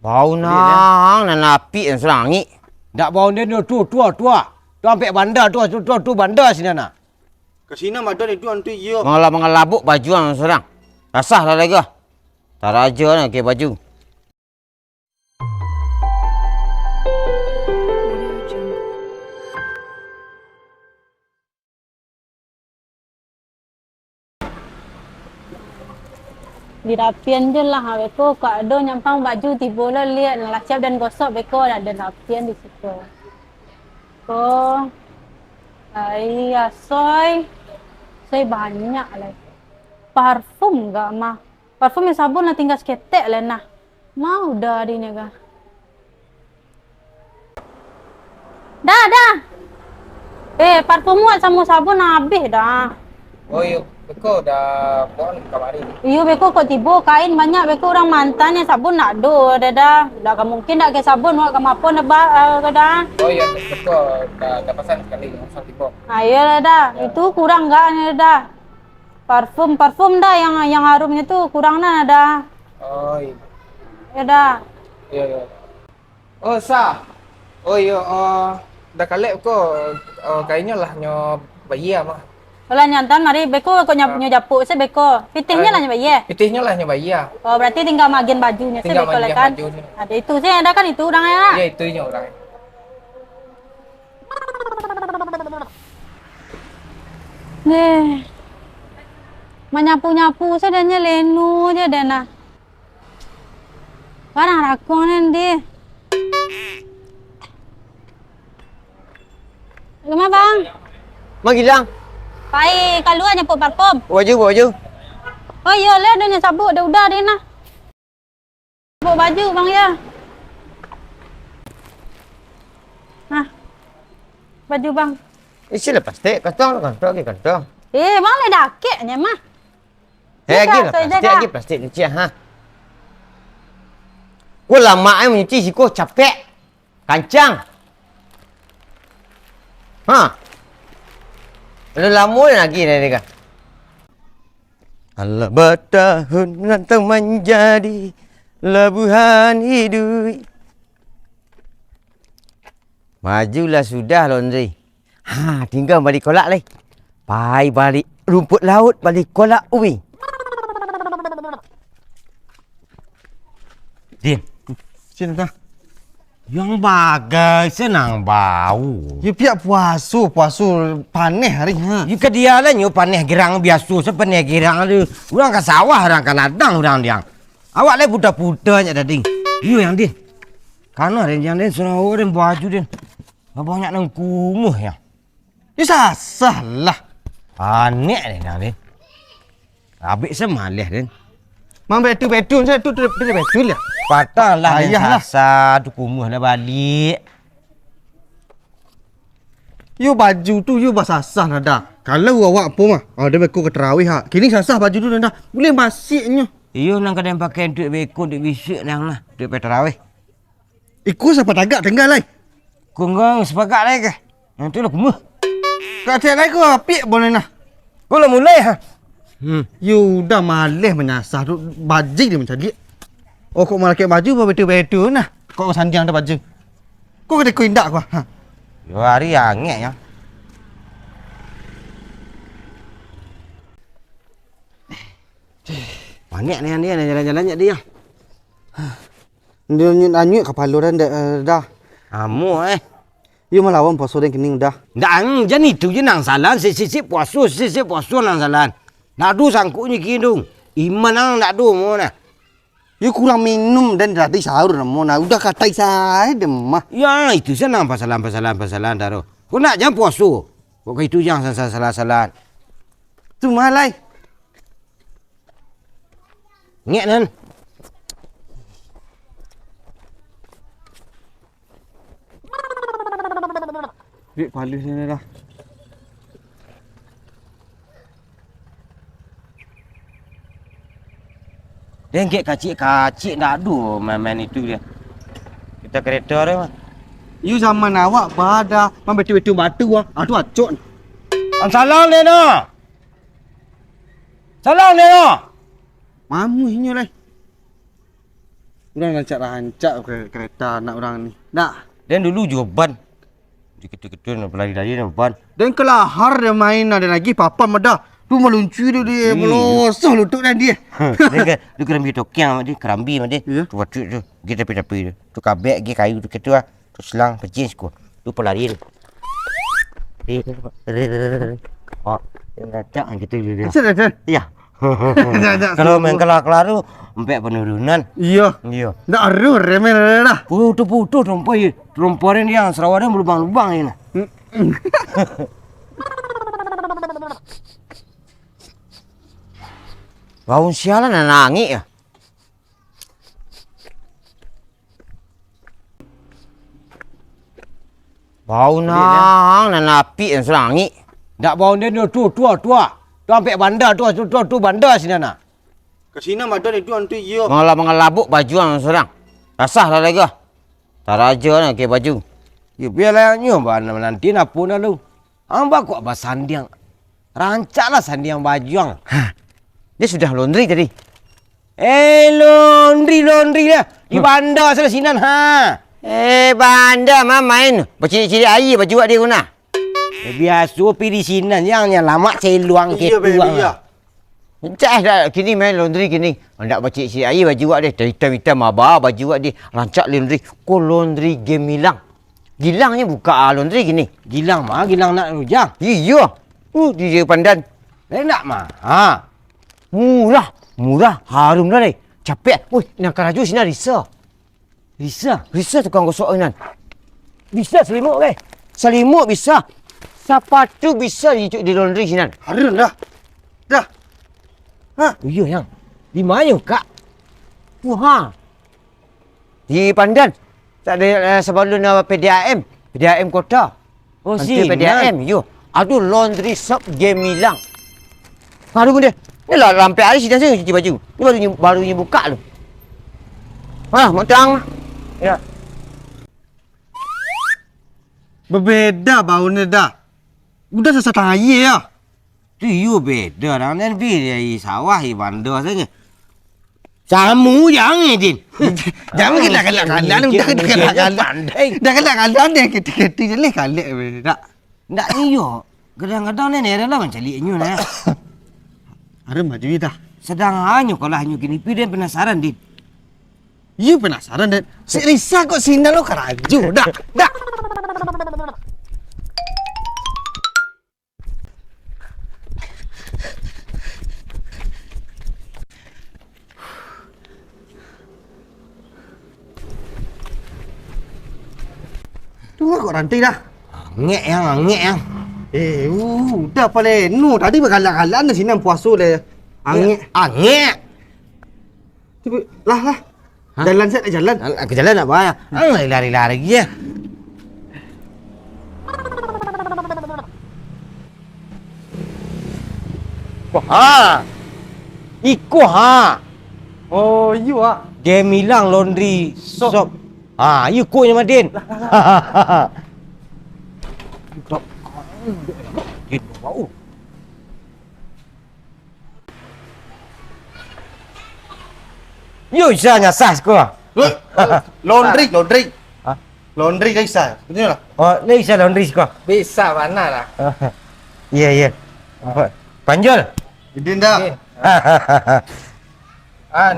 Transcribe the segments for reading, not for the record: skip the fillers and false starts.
Bau nang api yang serangi. Dak bau dia tu. Tu ambil bandar tu bandar sini nak. Kasina madan itu antu iyo. Mengelabuk baju yang serang. Rasah lah lagi. Tak raja nak ke baju. Dirapian je lah beko kak ada nyampang baju tiba lah lihat lah siap dan gosok beko ada rapian di situ. Iya soy banyak lah. Parfum enggak mah? Parfum yang sabun lah tinggal seketek lah nah. Mau dah di ni ga. Dah. Parfum muat sama sabun habis dah. Oh iya, beko dah buat kamari. Iyo beko kok tiba kain banyak beko orang mantan yang sabun nak do dah mungkin nak ke sabun buat kamapun dah dah. Oh iya, beko dah pesan sekali langsung tiba. Ayo dah. Itu kurang enggak ni dah. Parfum dah yang harumnya tu kurang dah. Oh iya. Ya dah. Iya. Oh sah. Oh iya, dah kalek beko kainnya lah nyo bayi mah. Kalau nyantan mari beko kok nyo japuk se beko. Pitihnya lah nyo bayi. Pitihnya lah nyo bayi. Oh berarti tinggal magian bajunya se beko lah kan. Ada itu sih ada kan itu orangnya. Iya itu nya orang. Nih. Menyapu-nyapu sedanya lenu je dah nah. Barang rakon nanti. Gimana bang? Mak hilang. Pai keluar nyapuk parfum. Baju. Oh iya lah dia sabuk dah udah dia nah. Sabuk baju bang ya. Nah. Baju bang. Isi lepas tek kantong. Bang le dakeknya mah. Lagi plastik cuci ha. Kau lama mencuci si kau capek. Kancang. Ada lama lagi ni dekat. Allah bertahun rantang menjadi labuhan hidup. Majulah sudah laundry. Tinggal balik kolak leh. Balik rumput laut, balik kolak ubi. Din. Sini dah. Yang bagai senang bau. You pihak puasu panih hari ha. You ke dia lah nyu panih girang biasa sepanih girang tu. Orang ke sawah orang ke ladang orang dia. Awak le putar-putar nya dading. You yang din. Kana den yang den sunau den baju den. Banyak nang kumuh ya. You salah. Panik den yang den. Habis semalih den. Mang betul saya tu betul ya. Patah lah Ayah lah. Sasa tu kumuh dah balik. You baju tu you basasah dah dah. Kalau awak apa mah? Dia beko ke tarawih ha. Kini sasah baju tu dah. Boleh masiknya. Iyo nang kadang pakai duit beko duit bisik nang lah. Duit petrawih. Ikut siapa tagak tinggal lai. Kunggang sepakat lagi ke? Yang tu lah kumuh. Kata lai kau apik boleh nah. Kau lah mulai ha? You dah malih menyasah tu bajik dia macam dia. Oh kok malah baju apa betul-betul nah. Kok sanjang dah baju. Kok kena kuindak kau. Yo hari angin ya. Banyak ni dia jalan-jalannya dia. Dia nyut kepala dah. Amu You melawan puasa dan kening dah. Dah jadi itu je nang salan sisi puasa nang salan. Nak du sangkutnya kidung. Iman nang nak du mo na. You kurang minum dan tadi sahur mo na. Udah katai saya demah. Ya itu senang pasalan daro. Kau nak jam puasa. Kau itu jangan salah. Tu malai. Ngek nan. Bik palu sini dah. Dia ngek kacik nak du main itu dia. Kita kereta dia mah. You zaman awak pada betul-betul batu aduh acuk. Salam dia no. Salam dia no. Mamu hinyo lai. Orang rancak-rancak kereta anak orang ni. Nak. Dan dulu juga ban. Dikit-dikit nak berlari-lari dan ban. Dan kelahar dia main ada lagi papan madah. Tu meluncur dia melosah lutut dan dia. Dia kena pergi tokiang dia, kerambi dia. Ya. Tu waktu tu, pergi tepi-tepi tu. Tu kabek, pergi kayu tu gitu lah. Tu selang, pecins ku. Tu pelari tu. Oh, dia ngacak gitu dia. Macam. Ya. Kalau main kelar-kelar tu, empek penurunan. Iya. Iya. Nak aru remeh dah. Putu-putu rompai. Rompai ni yang Sarawak ni berlubang-lubang ni. Bau sialan nak nangis ya. Bau nang napi yang serangik. Dak bau dia tu. Tu ambil bandar tu bandar sini nak. Kesina madan itu antu iya. Mengelabuk baju yang serang. Rasah dah lagi. Tak raja nak ke baju. Ya biarlah nyo nanti nak pun lu. Amba kok basandiang. Rancaklah sandiang baju. Dia sudah laundry tadi. Laundry lah. Di bandar sana sinan ha. Bandar mah main. Berciri-ciri air baju dia guna. Biasa pergi di sinan yang lama seluang ke tuang. Cak dah kini main laundry kini. Hendak berciri-ciri air baju dia. Hitam-hitam maba baju dia. Rancak laundry. Ko laundry game hilang. Gilangnya buka laundry gini. Gilang nak rujang. Iya. Di pandan. Nak mah. Ha. Murah, harum dah deh. Capek. Woi, nak keraju sini Risa. Risa tukang gosok nan. Bisa selimut ke? Selimut bisa. Sepatu bisa di laundry sini. Harum dah. Ha, iya yang. Di mana kak? Wah. Di pandan. Tak ada sebelum PDAM kota. Oh, Nanti PDAM, yo. Aduh laundry shop game hilang. Harum dia. Ni lah sampai hari sini saya cuci baju. Ni baru buka tu. Matang. Ya. Berbeza baunya dah. Udah sesetengah air ya. Tu you beda dah. Dan beda di sawah di bandar saja. Samu yang ni din. Jangan kita kalah-kalah. Dah kalah-kalah dia kita jelek kalah beda. Ndak ni yo. Kadang-kadang ni ada lah macam liatnya nah. Harum maju dah. Sedang hanya kalau hanya gini piden penasaran din. You penasaran dan si Risa kok sini lo keraju dah. Tunggu kok rantai dah. Ngek yang. Udah paling. Tadi berkalah-kalah di sini puasa le. Ngek. Coba lah. Jalan saya nak jalan. Ke jalan nak bayar. Lari-lari ya. Iko ha. Oh, you ah. Dia hilang laundry shop. Iko nya Madin. Yo isanya sah ko. Laundry. Hah? Laundry guys sah. Betul lah. Oh, ni isa laundry ko. Bisa mana lah. Ya. Panjol. Jadi dah.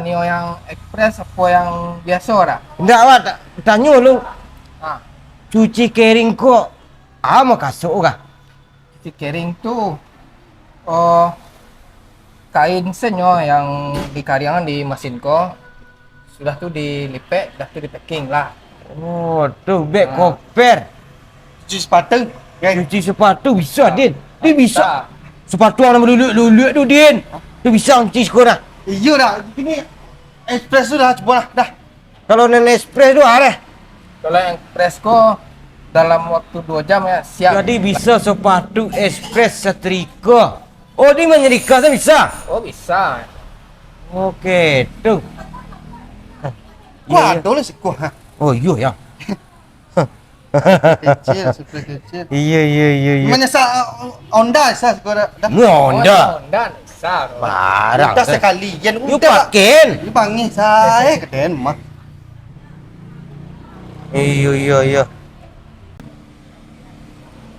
Ni yang express apa yang biasa dah? Ndak awak tanya lu. Cuci kering ko. Mau kasuk kah? Si kering tu kain senyo yang dikaringan di mesin ko. Sudah tu dilipet, dah tu di packing lah. Oh, tu beg koper. Cuci sepatu. Cuci sepatu bisa Din. Dia bisa. Sepatu yang luluk tu Din. Dia bisa cuci sekarang. Iya dah. Ini espresso dah coba dah. Kalau nenek spray tu ada. Kalau yang press ko dalam waktu 2 jam ya siap. Jadi bisa sepatu express setrika. Oh, ni menyerika tu bisa. Oh bisa. Okey, tu. Kuah tu lah sekuah. Oh, iya ya. Kecil, super kecil. Iya. Menyesal Honda sah sekolah dah. Honda. Honda bisa. Barang. Udah sekali. Yang You udah. pakai. You panggil saya keden mah. Iya.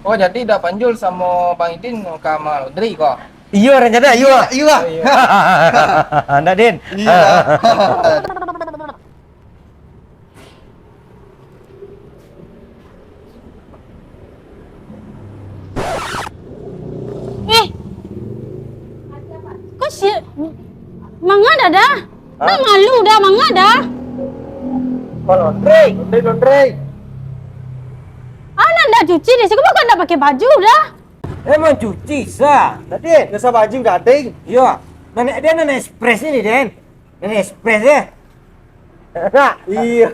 Oh jadi dah panjul sama Bang Idin ke laundry kok. Iya rencana iya. Iya. Ndak Din. Iya. Eh, kok si mangga dah? Dah malu dah mangga dah. Laundry. Anak dah cuci deh, kok bukan dah pakai baju dah. Emang cuci sah. Ndak Din. Biasa baju gading. Iya. Nenek dia nenek ekspres ini Den. Nenek ekspres ya. Iya.